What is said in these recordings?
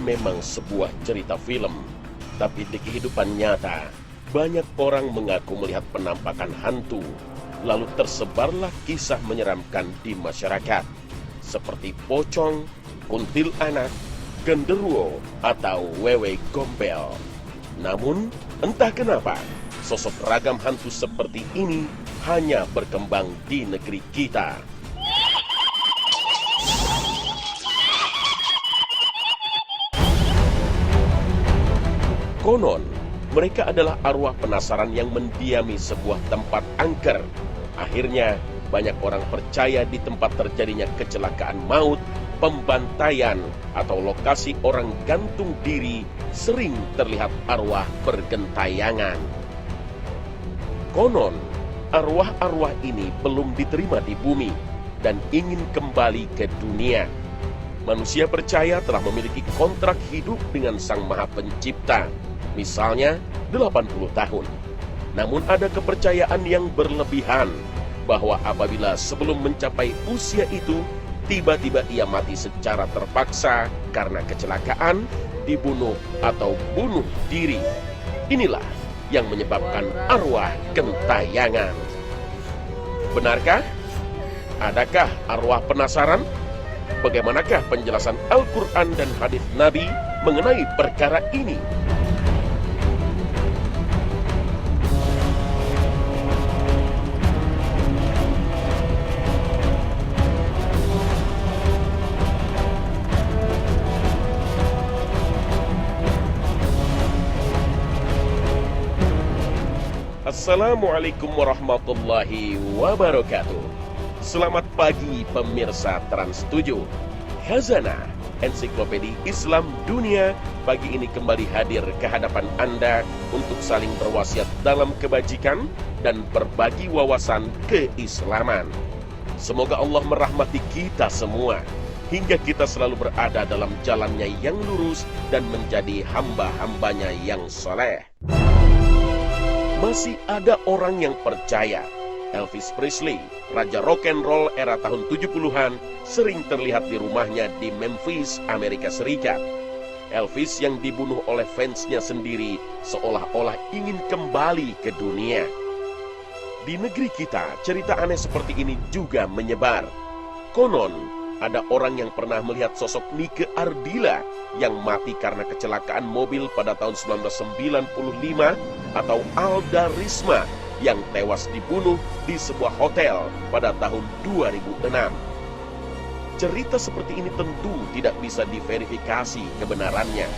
memang sebuah cerita film, tapi di kehidupan nyata, banyak orang mengaku melihat penampakan hantu, lalu tersebarlah kisah menyeramkan di masyarakat, seperti pocong, kuntilanak, genderuwo, atau wewe gombel. Namun, entah kenapa, sosok ragam hantu seperti ini hanya berkembang di negeri kita. Konon, mereka adalah arwah penasaran yang mendiami sebuah tempat angker. Akhirnya, banyak orang percaya di tempat terjadinya kecelakaan maut, pembantaian, atau lokasi orang gantung diri sering terlihat arwah bergentayangan. Konon, arwah-arwah ini belum diterima di bumi dan ingin kembali ke dunia. Manusia percaya telah memiliki kontrak hidup dengan Sang Maha Pencipta, misalnya 80 tahun. Namun ada kepercayaan yang berlebihan bahwa apabila sebelum mencapai usia itu, tiba-tiba ia mati secara terpaksa karena kecelakaan, dibunuh, atau bunuh diri. Inilah yang menyebabkan arwah gentayangan. Benarkah? Adakah arwah penasaran? Bagaimanakah penjelasan Al-Quran dan hadis Nabi mengenai perkara ini? Assalamualaikum warahmatullahi wabarakatuh. Selamat pagi pemirsa Trans 7. Khazanah Ensiklopedia Islam Dunia pagi ini kembali hadir ke hadapan Anda untuk saling berwasiat dalam kebajikan dan berbagi wawasan keislaman. Semoga Allah merahmati kita semua hingga kita selalu berada dalam jalannya yang lurus dan menjadi hamba-hambanya yang soleh. Masih ada orang yang percaya Elvis Presley, raja rock and roll era tahun 70-an, sering terlihat di rumahnya di Memphis, Amerika Serikat. Elvis yang dibunuh oleh fansnya sendiri seolah-olah ingin kembali ke dunia. Di negeri kita, cerita aneh seperti ini juga menyebar. Konon, ada orang yang pernah melihat sosok Nike Ardila yang mati karena kecelakaan mobil pada tahun 1995, atau Alda Risma yang tewas dibunuh di sebuah hotel pada tahun 2006. Cerita seperti ini tentu tidak bisa diverifikasi kebenarannya.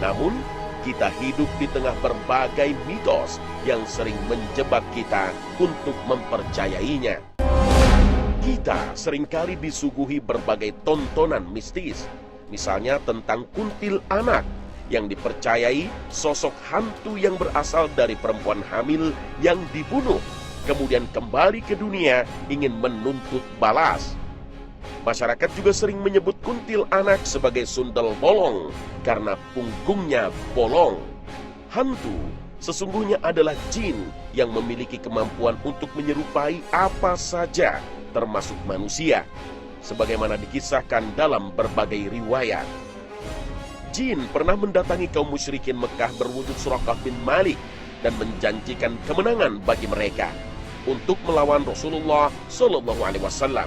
Namun, kita hidup di tengah berbagai mitos yang sering menjebak kita untuk mempercayainya. Kita seringkali disuguhi berbagai tontonan mistis, misalnya tentang kuntilanak yang dipercayai sosok hantu yang berasal dari perempuan hamil yang dibunuh, kemudian kembali ke dunia ingin menuntut balas. Masyarakat juga sering menyebut kuntilanak sebagai sundel bolong karena punggungnya bolong. Hantu sesungguhnya adalah jin yang memiliki kemampuan untuk menyerupai apa saja, termasuk manusia, sebagaimana dikisahkan dalam berbagai riwayat. Jin pernah mendatangi kaum musyrikin Mekah berwujud Suraqah bin Malik dan menjanjikan kemenangan bagi mereka untuk melawan Rasulullah Shallallahu Alaihi Wasallam.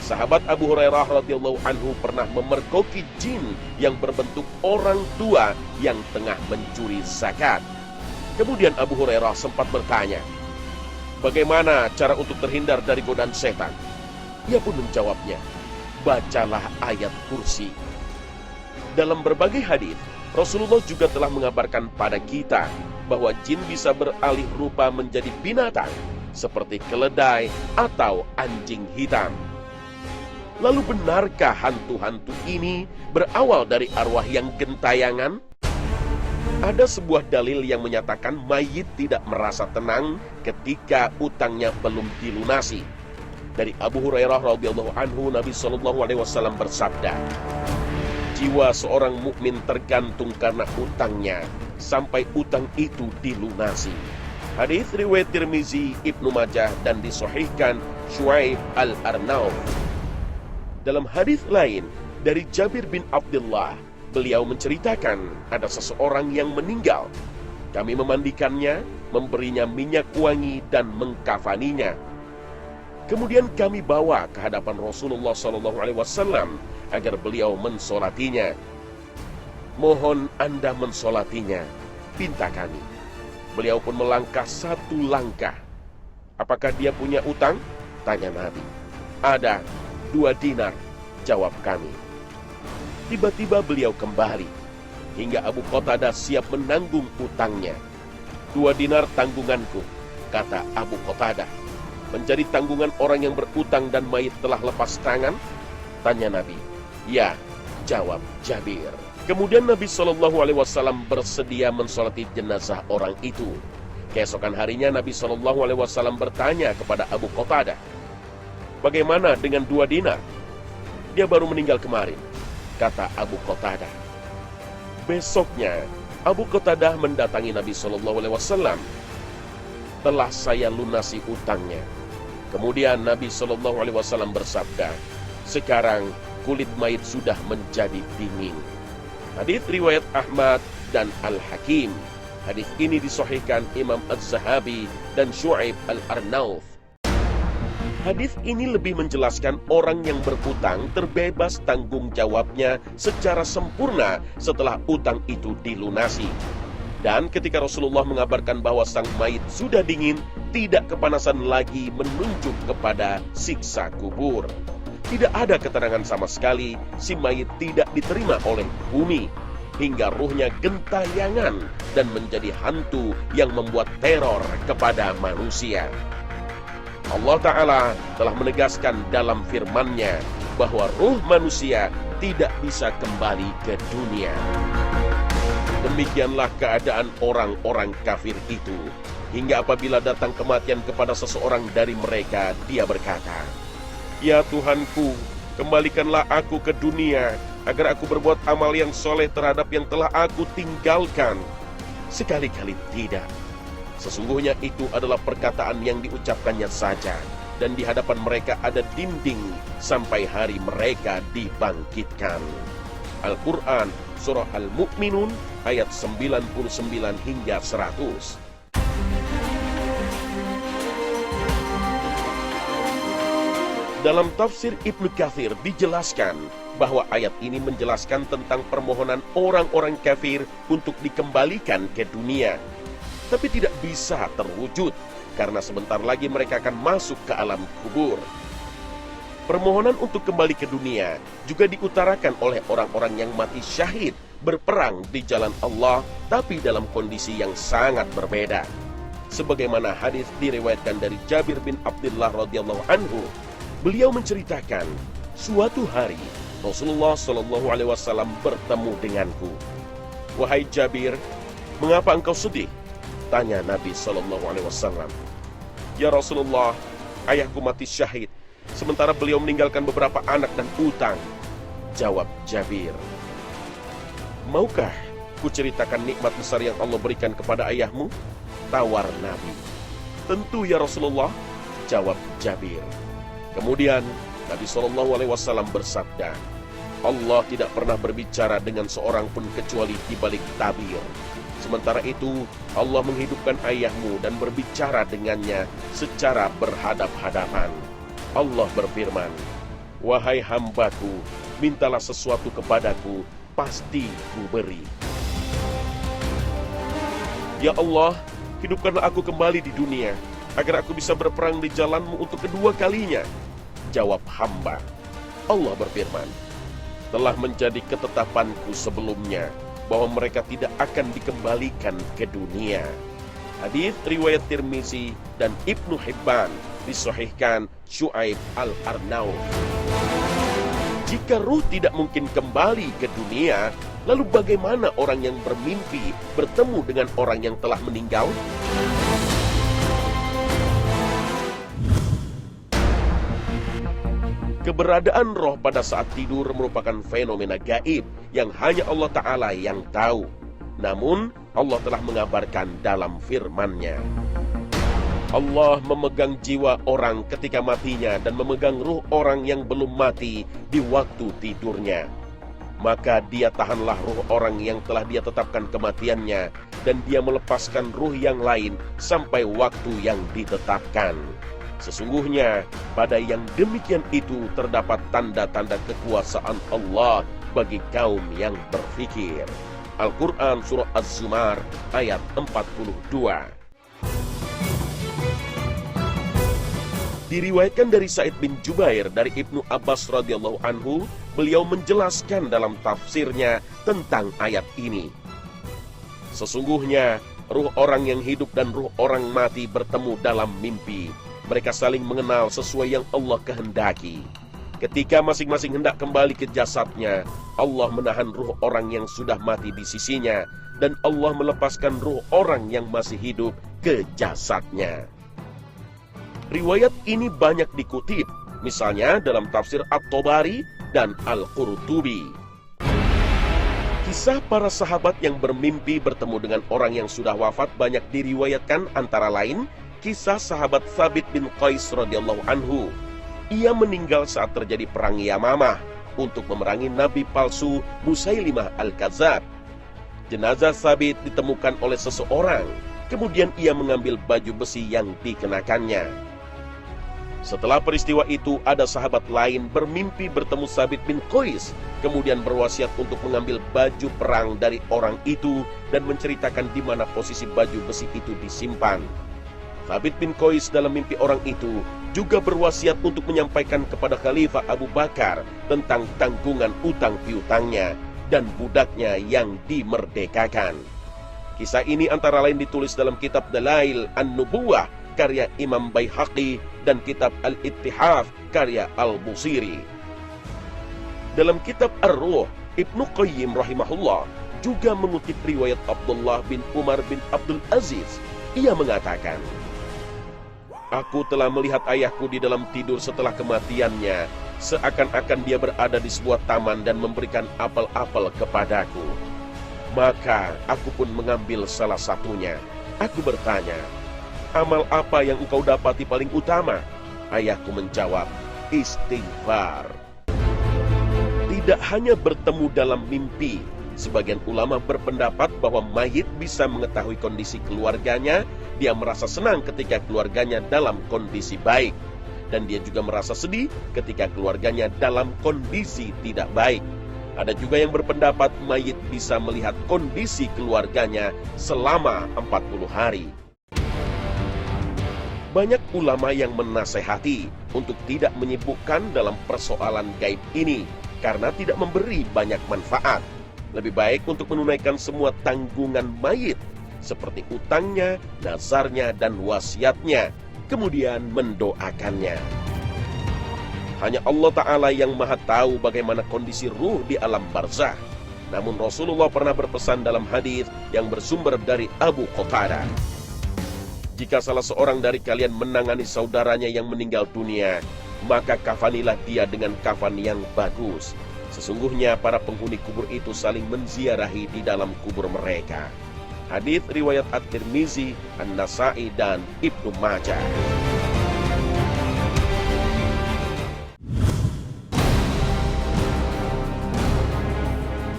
Sahabat Abu Hurairah radhiyallahu anhu pernah memergoki jin yang berbentuk orang tua yang tengah mencuri zakat. Kemudian Abu Hurairah sempat bertanya, bagaimana cara untuk terhindar dari godaan setan? Ia pun menjawabnya, bacalah ayat kursi. Dalam berbagai hadis, Rasulullah juga telah mengabarkan pada kita bahwa jin bisa beralih rupa menjadi binatang seperti keledai atau anjing hitam. Lalu benarkah hantu-hantu ini berawal dari arwah yang gentayangan? Ada sebuah dalil yang menyatakan mayit tidak merasa tenang ketika utangnya belum dilunasi. Dari Abu Hurairah radhiyallahu anhu, Nabi Shallallahu Alaihi Wasallam bersabda, jiwa seorang mukmin tergantung karena utangnya sampai utang itu dilunasi. Hadis riwayat Tirmizi, Ibnu Majah, dan disahihkan Syuaib Al-Arnaud. Dalam hadis lain dari Jabir bin Abdullah, beliau menceritakan ada seseorang yang meninggal. Kami memandikannya, memberinya minyak wangi dan mengkafaninya. Kemudian kami bawa ke hadapan Rasulullah SAW agar beliau mensolatinya. Mohon Anda mensolatinya, pinta kami. Beliau pun melangkah satu langkah. Apakah dia punya utang? Tanya Nabi. Ada, 2 dinar, jawab kami. Tiba-tiba beliau kembali, hingga Abu Qatadah siap menanggung utangnya. 2 dinar tanggunganku, kata Abu Qatadah. Menjadi tanggungan orang yang berutang dan mayit telah lepas tangan? Tanya Nabi. Ya, jawab Jabir. Kemudian Nabi SAW bersedia mensolati jenazah orang itu. Keesokan harinya Nabi SAW bertanya kepada Abu Qatadah, bagaimana dengan 2 dinar? Dia baru meninggal kemarin, kata Abu Qatadah. Besoknya Abu Qatadah mendatangi Nabi SAW. Telah saya lunasi utangnya. Kemudian Nabi SAW bersabda, sekarang kulit mayit sudah menjadi dingin. Hadits riwayat Ahmad dan Al-Hakim. Hadits ini disahihkan Imam Az-Zahabi dan Syu'aib Al-Arnauf. Hadits ini lebih menjelaskan orang yang berutang terbebas tanggung jawabnya secara sempurna setelah utang itu dilunasi. Dan ketika Rasulullah mengabarkan bahwa sang mayit sudah dingin, tidak kepanasan lagi menunjuk kepada siksa kubur. Tidak ada keterangan sama sekali si mayit tidak diterima oleh bumi, hingga ruhnya gentayangan dan menjadi hantu yang membuat teror kepada manusia. Allah Ta'ala telah menegaskan dalam firman-Nya bahwa ruh manusia tidak bisa kembali ke dunia. Demikianlah keadaan orang-orang kafir itu, hingga apabila datang kematian kepada seseorang dari mereka, dia berkata, ya Tuhanku, kembalikanlah aku ke dunia, agar aku berbuat amal yang soleh terhadap yang telah aku tinggalkan. Sekali-kali tidak. Sesungguhnya itu adalah perkataan yang diucapkannya saja, dan di hadapan mereka ada dinding sampai hari mereka dibangkitkan. Al-Quran, Surah Al-Mu'minun, ayat 99 hingga 100. Dalam tafsir Ibnu Katsir dijelaskan bahwa ayat ini menjelaskan tentang permohonan orang-orang kafir untuk dikembalikan ke dunia. Tapi tidak bisa terwujud, karena sebentar lagi mereka akan masuk ke alam kubur. Permohonan untuk kembali ke dunia juga diutarakan oleh orang-orang yang mati syahid berperang di jalan Allah, tapi dalam kondisi yang sangat berbeda. Sebagaimana hadis diriwayatkan dari Jabir bin Abdullah radhiyallahu anhu, beliau menceritakan, suatu hari Rasulullah SAW bertemu denganku. Wahai Jabir, mengapa engkau sedih? Tanya Nabi SAW. Ya Rasulullah, ayahku mati syahid, sementara beliau meninggalkan beberapa anak dan utang. Jawab Jabir, maukah kuceritakan nikmat besar yang Allah berikan kepada ayahmu? Tawar Nabi. Tentu ya Rasulullah, jawab Jabir. Kemudian Nabi SAW bersabda, Allah tidak pernah berbicara dengan seorang pun kecuali di balik tabir. Sementara itu Allah menghidupkan ayahmu dan berbicara dengannya secara berhadap-hadapan. Allah berfirman, wahai hambaku, mintalah sesuatu kepadaku, pasti ku beri. Ya Allah, hidupkanlah aku kembali di dunia, agar aku bisa berperang di jalanmu untuk kedua kalinya. Jawab hamba. Allah berfirman, telah menjadi ketetapanku sebelumnya, bahwa mereka tidak akan dikembalikan ke dunia. Hadits riwayat Tirmizi dan Ibnu Hibban, disahihkan Syu'aib Al-Arnauf. Jika ruh tidak mungkin kembali ke dunia, lalu bagaimana orang yang bermimpi bertemu dengan orang yang telah meninggal? Keberadaan roh pada saat tidur merupakan fenomena gaib yang hanya Allah Ta'ala yang tahu. Namun, Allah telah mengabarkan dalam firman-Nya. Allah memegang jiwa orang ketika matinya dan memegang ruh orang yang belum mati di waktu tidurnya. maka dia tahanlah ruh orang yang telah dia tetapkan kematiannya, dan dia melepaskan ruh yang lain sampai waktu yang ditetapkan. Sesungguhnya pada yang demikian itu terdapat tanda-tanda kekuasaan Allah bagi kaum yang berfikir. Al-Quran Surah Az-Zumar ayat 42. Diriwayatkan dari Sa'id bin Jubair dari Ibnu Abbas radhiyallahu anhu, beliau menjelaskan dalam tafsirnya tentang ayat ini. Sesungguhnya ruh orang yang hidup dan ruh orang mati bertemu dalam mimpi. Mereka saling mengenal sesuai yang Allah kehendaki. Ketika masing-masing hendak kembali ke jasadnya, Allah menahan ruh orang yang sudah mati di sisinya, dan Allah melepaskan ruh orang yang masih hidup ke jasadnya. Riwayat ini banyak dikutip, misalnya dalam tafsir At-Tabari dan Al-Qurtubi. Kisah para sahabat yang bermimpi bertemu dengan orang yang sudah wafat banyak diriwayatkan, antara lain kisah sahabat Thabit bin Qais radhiyallahu anhu. Ia meninggal saat terjadi perang Yamamah untuk memerangi nabi palsu Musailimah Al-Kadzab. Jenazah Thabit ditemukan oleh seseorang, kemudian ia mengambil baju besi yang dikenakannya. Setelah peristiwa itu, ada sahabat lain bermimpi bertemu Thabit bin Qais, kemudian berwasiat untuk mengambil baju perang dari orang itu dan menceritakan di mana posisi baju besi itu disimpan. Thabit bin Qais dalam mimpi orang itu juga berwasiat untuk menyampaikan kepada Khalifah Abu Bakar tentang tanggungan utang piutangnya dan budaknya yang dimerdekakan. Kisah ini antara lain ditulis dalam kitab Dalail An-Nubuwah karya Imam Baihaqi dan kitab Al-Ittihaf karya Al-Busiri. Dalam kitab Ar-Ruh, Ibnu Qayyim rahimahullah juga mengutip riwayat Abdullah bin Umar bin Abdul Aziz. Ia mengatakan, "Aku telah melihat ayahku di dalam tidur setelah kematiannya, seakan-akan dia berada di sebuah taman dan memberikan apel-apel kepadaku. Maka aku pun mengambil salah satunya. Aku bertanya, 'Amal apa yang engkau dapati paling utama?' Ayahku menjawab, 'Istighfar.'" Tidak hanya bertemu dalam mimpi, sebagian ulama berpendapat bahwa mayit bisa mengetahui kondisi keluarganya. Dia merasa senang ketika keluarganya dalam kondisi baik, dan dia juga merasa sedih ketika keluarganya dalam kondisi tidak baik. Ada juga yang berpendapat mayit bisa melihat kondisi keluarganya selama 40 hari. Banyak ulama yang menasehati untuk tidak menyibukkan dalam persoalan gaib ini karena tidak memberi banyak manfaat. Lebih baik untuk menunaikan semua tanggungan mayit seperti utangnya, nazarnya, dan wasiatnya, kemudian mendoakannya. Hanya Allah Ta'ala yang maha tahu bagaimana kondisi ruh di alam barzah. Namun Rasulullah pernah berpesan dalam hadis yang bersumber dari Abu Qatadah, "Jika salah seorang dari kalian menangani saudaranya yang meninggal dunia, maka kafanilah dia dengan kafan yang bagus. Sesungguhnya para penghuni kubur itu saling menziarahi di dalam kubur mereka." Hadits riwayat At-Tirmizi, An-Nasa'i, dan Ibnu Majah.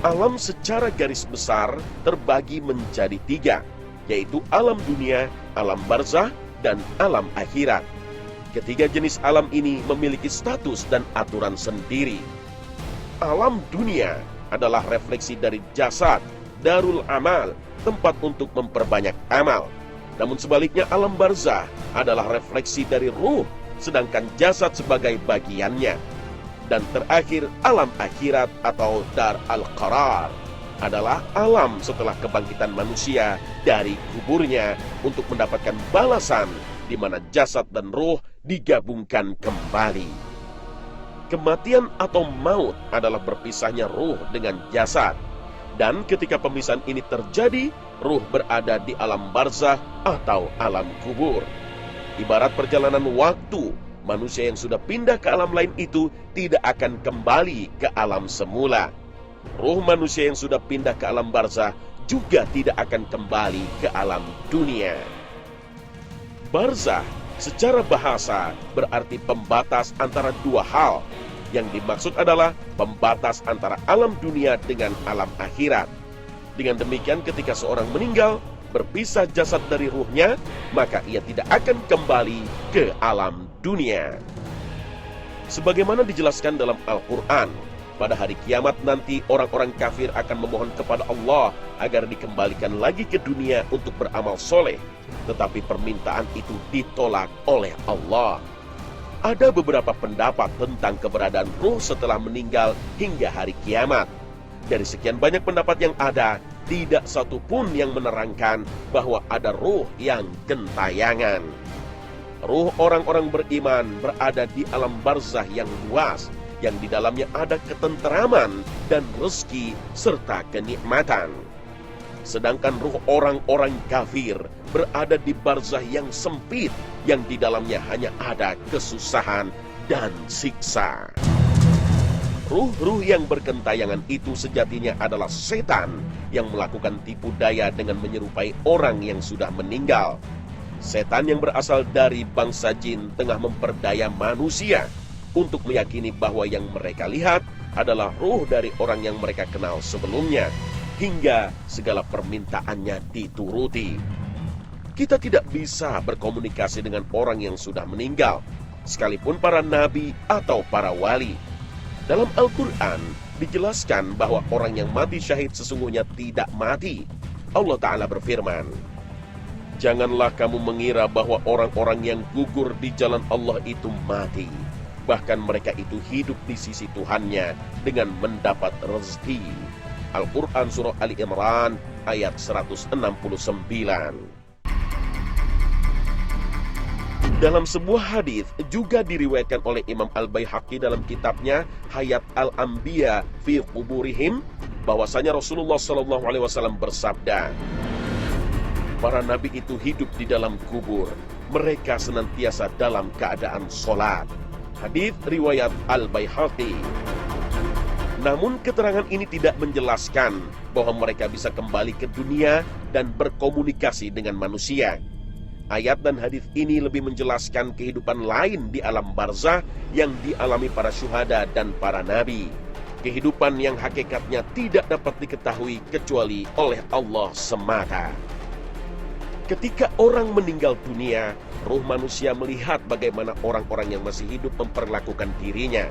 Alam secara garis besar terbagi menjadi 3, yaitu alam dunia, alam barzah, dan alam akhirat. Ketiga jenis alam ini memiliki status dan aturan sendiri. Alam dunia adalah refleksi dari jasad, darul amal, tempat untuk memperbanyak amal. Namun sebaliknya alam barzah adalah refleksi dari ruh, sedangkan jasad sebagai bagiannya. Dan terakhir alam akhirat atau dar al-qarar adalah alam setelah kebangkitan manusia dari kuburnya untuk mendapatkan balasan di mana jasad dan ruh digabungkan kembali. Kematian atau maut adalah berpisahnya ruh dengan jasad. Dan ketika pemisahan ini terjadi, ruh berada di alam barzah atau alam kubur. Ibarat perjalanan waktu, manusia yang sudah pindah ke alam lain itu tidak akan kembali ke alam semula. Ruh manusia yang sudah pindah ke alam barzah juga tidak akan kembali ke alam dunia. Barzah secara bahasa berarti pembatas antara dua hal, Yang dimaksud adalah pembatas antara alam dunia dengan alam akhirat. Dengan demikian ketika seorang meninggal, berpisah jasad dari ruhnya, maka ia tidak akan kembali ke alam dunia. Sebagaimana dijelaskan dalam Al-Quran, pada hari kiamat nanti orang-orang kafir akan memohon kepada Allah agar dikembalikan lagi ke dunia untuk beramal soleh. Tetapi permintaan itu ditolak oleh Allah. Ada beberapa pendapat tentang keberadaan ruh setelah meninggal hingga hari kiamat. Dari sekian banyak pendapat yang ada, tidak satu pun yang menerangkan bahwa ada ruh yang gentayangan. Ruh orang-orang beriman berada di alam barzah yang luas, yang di dalamnya ada ketenteraman dan rezeki serta kenikmatan. Sedangkan ruh orang-orang kafir berada di barzah yang sempit, yang di dalamnya hanya ada kesusahan dan siksa. Ruh-ruh yang berkentayangan itu sejatinya adalah setan yang melakukan tipu daya dengan menyerupai orang yang sudah meninggal. Setan yang berasal dari bangsa jin tengah memperdaya manusia untuk meyakini bahwa yang mereka lihat adalah ruh dari orang yang mereka kenal sebelumnya, hingga segala permintaannya dituruti. Kita tidak bisa berkomunikasi dengan orang yang sudah meninggal, sekalipun para nabi atau para wali. Dalam Al-Quran dijelaskan bahwa orang yang mati syahid sesungguhnya tidak mati. Allah Ta'ala berfirman, "Janganlah kamu mengira bahwa orang-orang yang gugur di jalan Allah itu mati. Bahkan mereka itu hidup di sisi Tuhannya dengan mendapat rezeki." Al-Quran Surah Ali Imran ayat 169. Dalam sebuah hadis juga diriwayatkan oleh Imam Al-Baihaqi dalam kitabnya Hayat Al-Anbiya fi Quburihim, bahwasanya Rasulullah SAW bersabda, "Para nabi itu hidup di dalam kubur. Mereka senantiasa dalam keadaan sholat." Hadis riwayat Al-Baihaqi. Namun keterangan ini tidak menjelaskan bahwa mereka bisa kembali ke dunia dan berkomunikasi dengan manusia. Ayat dan hadis ini lebih menjelaskan kehidupan lain di alam barzah yang dialami para syuhada dan para nabi. Kehidupan yang hakikatnya tidak dapat diketahui kecuali oleh Allah semata. Ketika orang meninggal dunia, ruh manusia melihat bagaimana orang-orang yang masih hidup memperlakukan dirinya.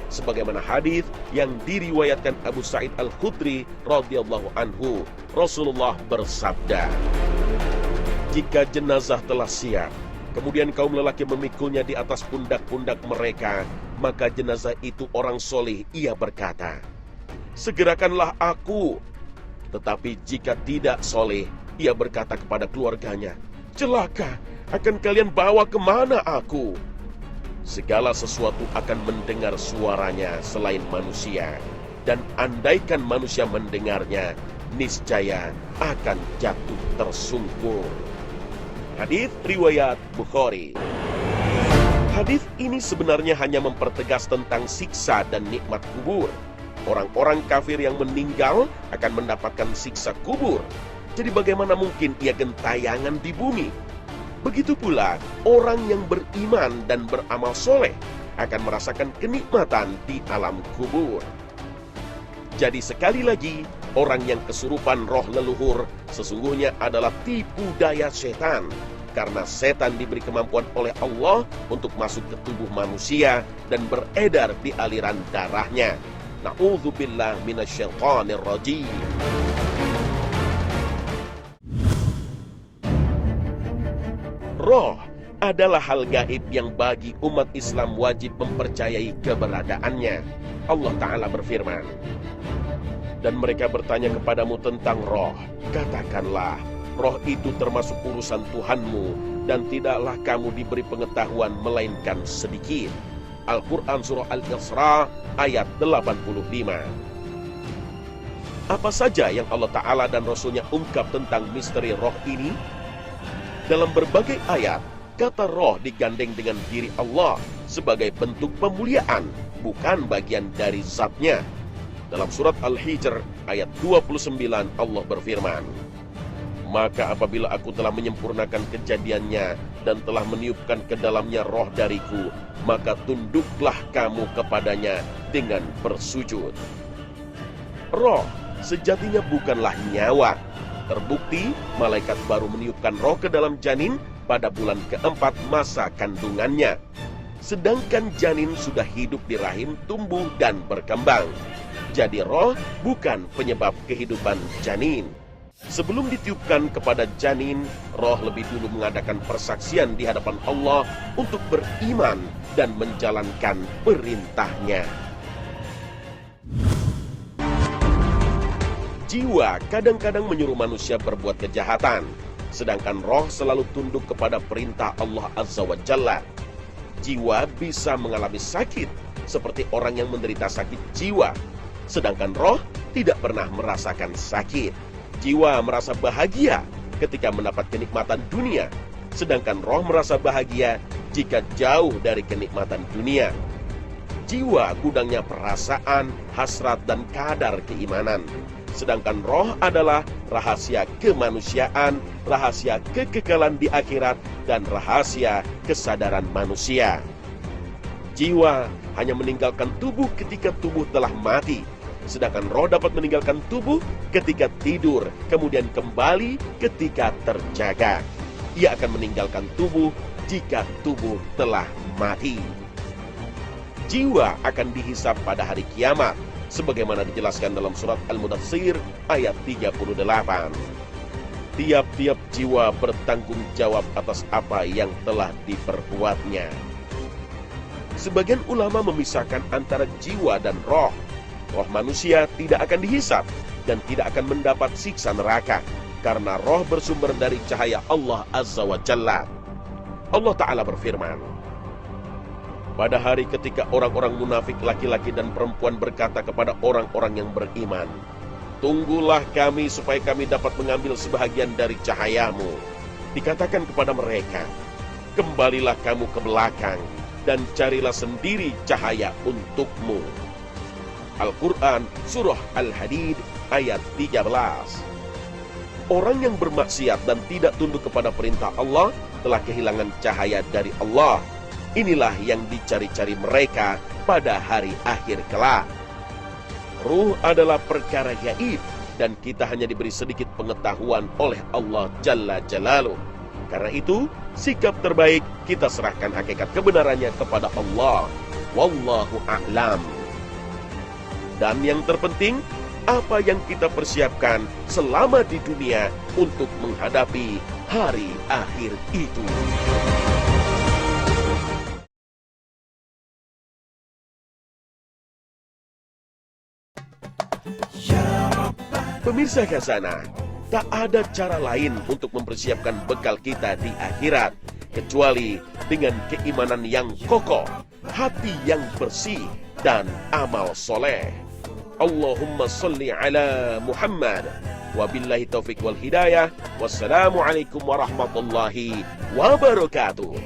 Sebagaimana hadis yang diriwayatkan Abu Sa'id Al-Khudri radhiyallahu anhu, Rasulullah bersabda, "Jika jenazah telah siap, kemudian kaum lelaki memikulnya di atas pundak-pundak mereka, maka jenazah itu orang soleh, ia berkata, 'Segerakanlah aku.' Tetapi jika tidak soleh, ia berkata kepada keluarganya, 'Celaka, akan kalian bawa kemana aku?' Segala sesuatu akan mendengar suaranya selain manusia, dan andaikan manusia mendengarnya, niscaya akan jatuh tersungkur." Hadis riwayat Bukhari. Hadis ini sebenarnya hanya mempertegas tentang siksa dan nikmat kubur. Orang-orang kafir yang meninggal akan mendapatkan siksa kubur. Jadi bagaimana mungkin ia gentayangan di bumi? Begitu pula orang yang beriman dan beramal soleh akan merasakan kenikmatan di alam kubur. Jadi sekali lagi, orang yang kesurupan roh leluhur sesungguhnya adalah tipu daya setan, karena setan diberi kemampuan oleh Allah untuk masuk ke tubuh manusia dan beredar di aliran darahnya. Na'udzubillah minasyaitonir rajim. Roh adalah hal gaib yang bagi umat Islam wajib mempercayai keberadaannya. Allah Ta'ala berfirman, "Dan mereka bertanya kepadamu tentang roh. Katakanlah, roh itu termasuk urusan Tuhanmu, dan tidaklah kamu diberi pengetahuan melainkan sedikit." Al-Quran Surah Al-Isra ayat 85. Apa saja yang Allah Ta'ala dan Rasulnya ungkap tentang misteri roh ini? Dalam berbagai ayat, kata roh digandeng dengan diri Allah sebagai bentuk pemuliaan, bukan bagian dari zatnya. Dalam surat Al-Hijr ayat 29 Allah berfirman, Maka apabila aku telah menyempurnakan kejadiannya dan telah meniupkan ke dalamnya roh dariku, maka tunduklah kamu kepadanya dengan bersujud. Roh sejatinya bukanlah nyawa. Terbukti malaikat baru meniupkan roh ke dalam janin pada bulan keempat masa kandungannya. Sedangkan janin sudah hidup di rahim, tumbuh dan berkembang. Jadi roh bukan penyebab kehidupan janin. Sebelum ditiupkan kepada janin, roh lebih dulu mengadakan persaksian di hadapan Allah untuk beriman dan menjalankan perintahnya. Jiwa kadang-kadang menyuruh manusia berbuat kejahatan, sedangkan roh selalu tunduk kepada perintah Allah Azza wa Jalla. Jiwa bisa mengalami sakit, seperti orang yang menderita sakit jiwa, sedangkan roh tidak pernah merasakan sakit. Jiwa merasa bahagia ketika mendapat kenikmatan dunia, sedangkan roh merasa bahagia jika jauh dari kenikmatan dunia. Jiwa gudangnya perasaan, hasrat, dan kadar keimanan. Sedangkan roh adalah rahasia kemanusiaan, rahasia kekekalan di akhirat, dan rahasia kesadaran manusia. Jiwa hanya meninggalkan tubuh ketika tubuh telah mati, sedangkan roh dapat meninggalkan tubuh ketika tidur, kemudian kembali ketika terjaga. Ia akan meninggalkan tubuh jika tubuh telah mati. Jiwa akan dihisab pada hari kiamat, sebagaimana dijelaskan dalam surat Al-Mudaththir ayat 38. Tiap-tiap jiwa bertanggung jawab atas apa yang telah diperbuatnya. Sebagian ulama memisahkan antara jiwa dan roh. Roh manusia tidak akan dihisab dan tidak akan mendapat siksa neraka, karena roh bersumber dari cahaya Allah Azza wa Jalla. Allah Ta'ala berfirman, pada hari ketika orang-orang munafik laki-laki dan perempuan berkata kepada orang-orang yang beriman, tunggulah kami supaya kami dapat mengambil sebahagian dari cahayamu. Dikatakan kepada mereka, kembalilah kamu ke belakang dan carilah sendiri cahaya untukmu. Al-Quran Surah Al-Hadid ayat 13. Orang yang bermaksiat dan tidak tunduk kepada perintah Allah telah kehilangan cahaya dari Allah. Inilah yang dicari-cari mereka pada hari akhir kelak. Ruh adalah perkara gaib dan kita hanya diberi sedikit pengetahuan oleh Allah Jalla Jalaluh. Karena itu, sikap terbaik kita serahkan hakikat kebenarannya kepada Allah. Wallahu a'lam. Dan yang terpenting, apa yang kita persiapkan selama di dunia untuk menghadapi hari akhir itu. Pemirsa Khazanah, tak ada cara lain untuk mempersiapkan bekal kita di akhirat kecuali dengan keimanan yang kokoh, hati yang bersih, dan amal soleh. Allahumma salli ala Muhammad. Wabillahi taufiq wal hidayah. Wassalamualaikum warahmatullahi wabarakatuh.